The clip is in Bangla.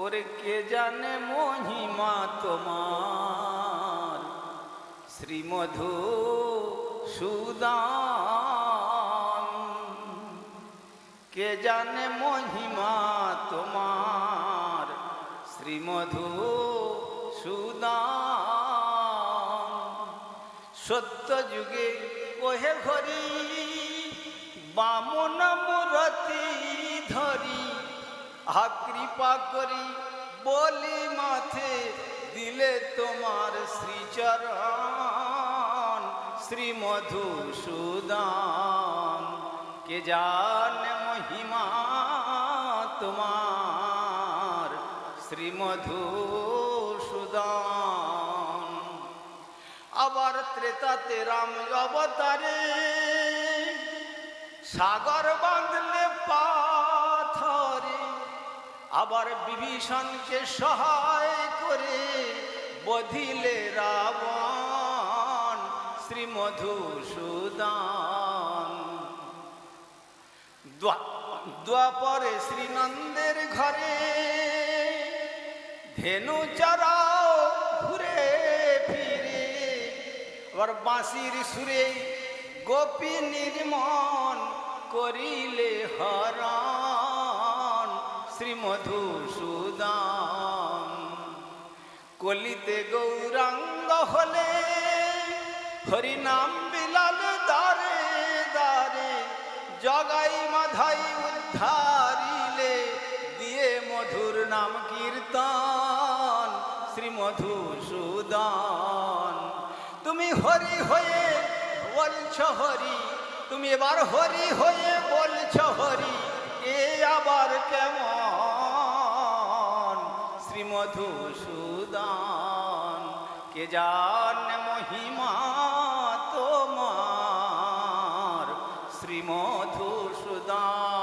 ওরে কে জানে মহিমা তোমার শ্রীমধুসূদন, কে জানে মহিমা তোমার শ্রীমধুসূদন। সত্য যুগে ওহে ঘরি বামন মূরতি ধরি, কৃপা করি বলি মাথে দিলে তোমার শ্রীচরণ শ্রীমধুসূদন। কে জানে মহিমা তোমার শ্রীমধুসূদন। আবার ত্রেতাতে রাম অবতারে সাগর বাঁধলে পাথরে, আবার বিভীষণকে সহায় করে বধিলে রাবণ শ্রীমধুসূদন। দ্বাপরে শ্রীনন্দের ঘরে ধেনু চরাও ঘুরে ফিরে, আবার বাঁশির সুরে গোপী নির্মন করিলে হরণ শ্রীমধুসূদন। কলিতে গৌরাঙ্গ হলে হরিনাম বিলাল দারে দারে, জগাই মাধাই উদ্ধারিলে দিয়ে মধুর নাম কীর্তন শ্রীমধুসূদন। তুমি হরি হয়ে বলছ হরি, তুমি এবার হরি হয়ে বলছ হরি, এ আবার কেমন শ্রীমধুসূদন। কে জানে মহিমা তোমার শ্রীমধুসূদন।